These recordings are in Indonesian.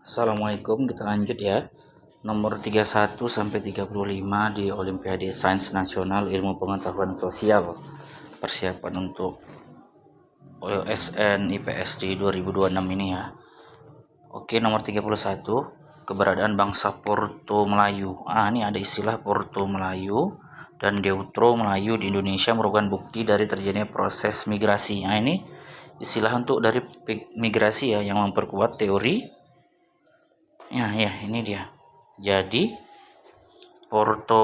Assalamualaikum, kita lanjut ya. Nomor 31 sampai 35 di Olimpiade Sains Nasional Ilmu Pengetahuan Sosial. Persiapan untuk OSN IPSD 2026 ini ya. Oke, nomor 31, keberadaan bangsa Porto Melayu. Ini ada istilah Porto Melayu dan Deutro Melayu di Indonesia merupakan bukti dari terjadinya proses migrasi. Ini istilah untuk dari migrasi ya, yang memperkuat teori. Ya, ini dia. Jadi Porto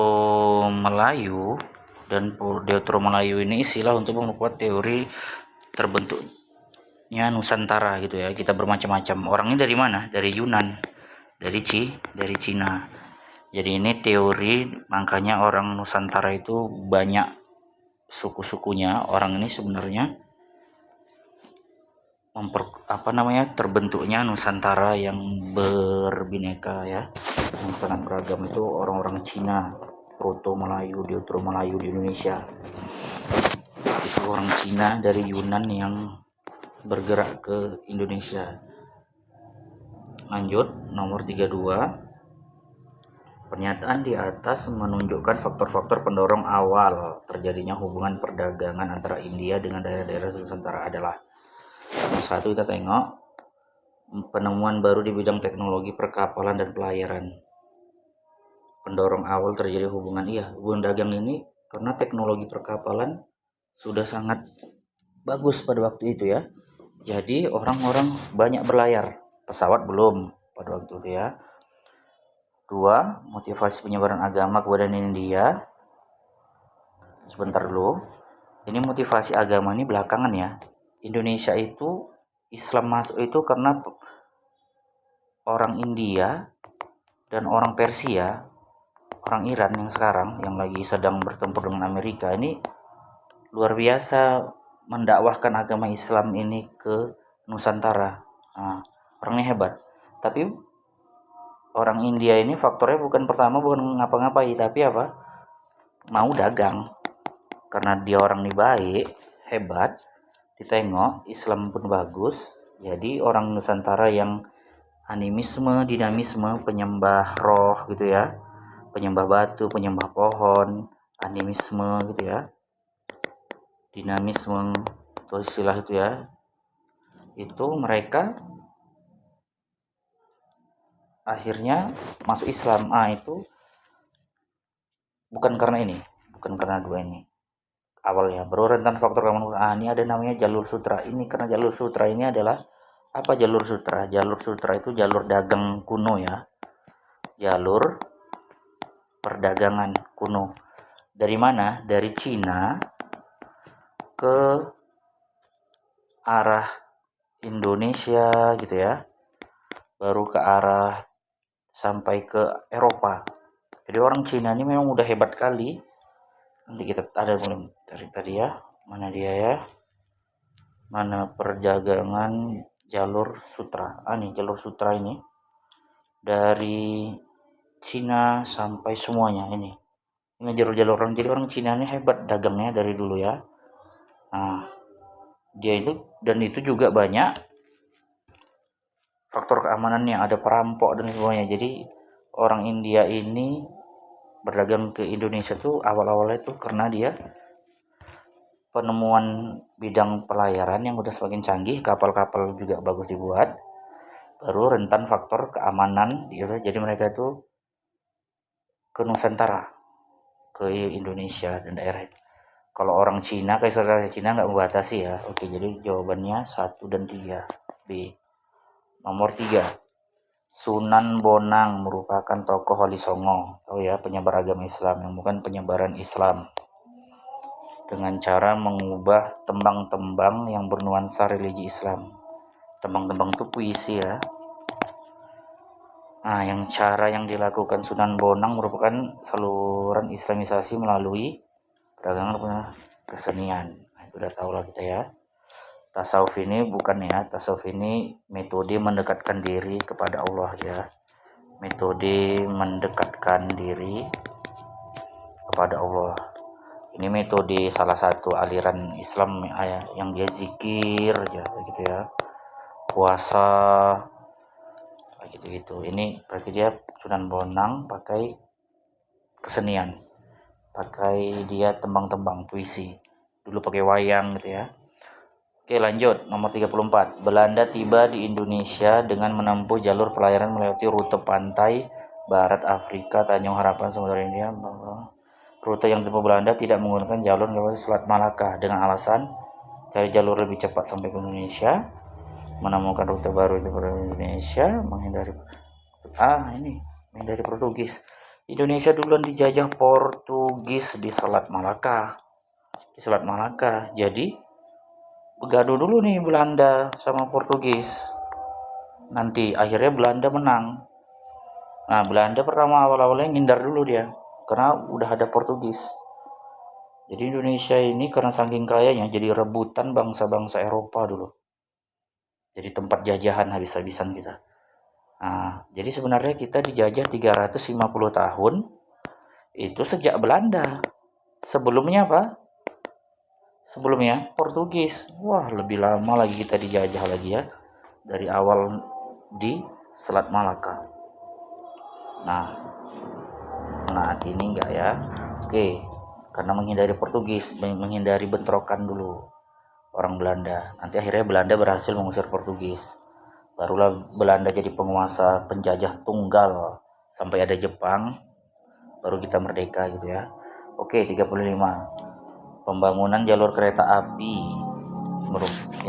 Melayu dan Deutro Melayu ini istilah untuk memperkuat teori terbentuknya Nusantara gitu ya. Kita bermacam-macam. Orangnya dari mana? Dari Yunan, dari Cina. Jadi ini teori, makanya orang Nusantara itu banyak suku-sukunya. Orang ini sebenarnya terbentuknya Nusantara yang berbineka ya, yang sangat beragam itu orang-orang Cina, Proto Melayu, Deutro Melayu di Indonesia. Itu orang Cina dari Yunan yang bergerak ke Indonesia. Lanjut, nomor 32. Pernyataan di atas menunjukkan faktor-faktor pendorong awal terjadinya hubungan perdagangan antara India dengan daerah-daerah Nusantara adalah: satu, kita tengok penemuan baru di bidang teknologi perkapalan dan pelayaran. Pendorong awal terjadi hubungan dagang ini karena teknologi perkapalan sudah sangat bagus pada waktu itu ya. Jadi orang-orang banyak berlayar, pesawat belum pada waktu itu ya. 2, motivasi penyebaran agama kepada India. Sebentar dulu. Ini motivasi agama ini belakangan ya. Indonesia itu Islam masuk itu karena orang India dan orang Persia, orang Iran yang sekarang yang lagi sedang bertempur dengan Amerika ini luar biasa mendakwahkan agama Islam ini ke Nusantara. Orangnya hebat. Tapi orang India ini faktornya bukan ngapa-ngapain, tapi mau dagang. Karena dia orang ini baik, hebat, ditengok Islam pun bagus. Jadi orang Nusantara yang animisme, dinamisme, penyembah roh gitu ya, penyembah batu, penyembah pohon, animisme gitu ya, dinamisme itu istilah itu ya, itu mereka akhirnya masuk Islam. Itu bukan karena dua ini awalnya, baru rentan faktor keamanan. Ini ada namanya jalur sutra. Ini karena jalur sutra ini adalah apa? Jalur sutra itu jalur dagang kuno ya, jalur perdagangan kuno. Dari mana? Dari Cina ke arah Indonesia gitu ya, baru ke arah sampai ke Eropa. Jadi orang Cina ini memang udah hebat kali. Nanti kita ada mulai dari tadi ya, mana dia ya, mana perdagangan jalur sutra. Nih jalur sutra ini dari Cina sampai semuanya ini jalur-jalur orang. Jadi orang Cina ini hebat dagangnya dari dulu ya. Dia itu juga banyak faktor keamanannya, ada perampok dan semuanya. Jadi orang India ini berdagang ke Indonesia tuh awal-awalnya tuh karena dia penemuan bidang pelayaran yang udah semakin canggih, kapal-kapal juga bagus dibuat, baru rentan faktor keamanan gitu. Jadi mereka itu ke Nusantara, ke Indonesia dan daerah. Kalau orang Cina, kayak Cina nggak membatasi ya. Oke, jadi jawabannya 1 dan 3 B. Nomor 3, Sunan Bonang merupakan tokoh Wali Songo, penyebar agama Islam yang bukan penyebaran Islam, dengan cara mengubah tembang-tembang yang bernuansa religi Islam. Tembang-tembang itu puisi ya. Cara yang dilakukan Sunan Bonang merupakan saluran Islamisasi melalui perdagangan kesenian. Itu udah tahu lah kita ya. Tasawuf ini tasawuf ini metode mendekatkan diri kepada Allah ya. Metode mendekatkan diri kepada Allah. Ini metode salah satu aliran Islam yang dia zikir aja gitu ya. Puasa, gitu. Ini berarti dia Sunan Bonang pakai kesenian, pakai dia tembang-tembang puisi, dulu pakai wayang gitu ya. Oke, lanjut nomor 34. Belanda tiba di Indonesia dengan menempuh jalur pelayaran melewati rute pantai barat Afrika, Tanjung Harapan, Samudra Hindia. Rute yang ditempuh Belanda tidak menggunakan jalur lewat Selat Malaka dengan alasan cari jalur lebih cepat sampai ke Indonesia, menemukan rute baru di Indonesia, menghindari Portugis. Indonesia duluan dijajah Portugis di Selat Malaka. Jadi begaduh dulu nih Belanda sama Portugis. Nanti akhirnya Belanda menang. Nah, Belanda pertama awal-awalnya ngindar dulu dia karena udah ada Portugis. Jadi Indonesia ini karena saking kayanya jadi rebutan bangsa-bangsa Eropa dulu. Jadi tempat jajahan habis-habisan kita. Nah, jadi sebenarnya kita dijajah 350 tahun itu sejak Belanda. Sebelumnya apa? Sebelumnya Portugis. Wah, lebih lama lagi kita dijajah lagi ya. Dari awal di Selat Malaka. Nah ini enggak ya. Oke, karena menghindari Portugis, menghindari bentrokan dulu orang Belanda. Nanti akhirnya Belanda berhasil mengusir Portugis. Barulah Belanda jadi penguasa penjajah tunggal sampai ada Jepang, baru kita merdeka gitu ya. Oke, 35. Pembangunan jalur kereta api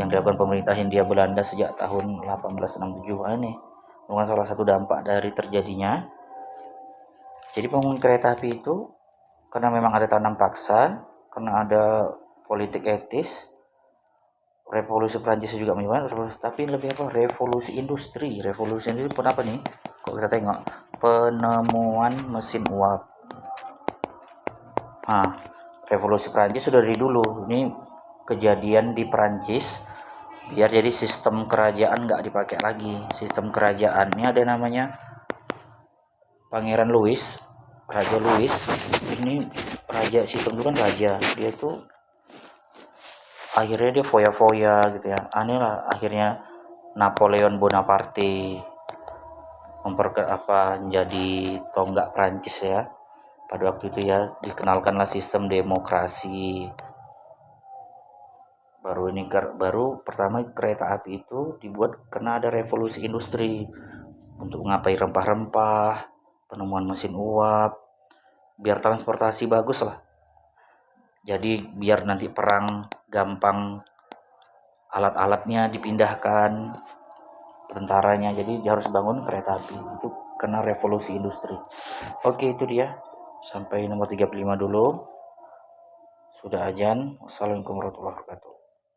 yang dilakukan pemerintah Hindia Belanda sejak tahun 1867 ini merupakan salah satu dampak dari terjadinya. Jadi pembangunan kereta api itu karena memang ada tanam paksa, karena ada politik etis. Revolusi Prancis juga menyebabkan, tapi lebih apa? Revolusi industri. Revolusi ini pun apa nih? Kalau kita tengok penemuan mesin uap. Nah, revolusi Prancis sudah dari dulu. Ini kejadian di Prancis biar jadi sistem kerajaan nggak dipakai lagi. Sistem kerajaan ini ada namanya Pangeran Louis, Raja Louis. Ini raja, sistem itu kan raja. Dia tuh akhirnya dia foya-foya gitu ya. Aneh lah, akhirnya Napoleon Bonaparte menjadi tonggak Prancis ya. Pada waktu itu ya dikenalkanlah sistem demokrasi. Baru pertama kereta api itu dibuat karena ada revolusi industri untuk mengapai rempah-rempah, penemuan mesin uap, biar transportasi bagus lah. Jadi biar nanti perang gampang, alat-alatnya dipindahkan, tentaranya. Jadi dia harus bangun kereta api itu karena revolusi industri. Oke, itu dia. Sampai nomor 35 dulu. Sudah azan. Wassalamualaikum warahmatullahi wabarakatuh.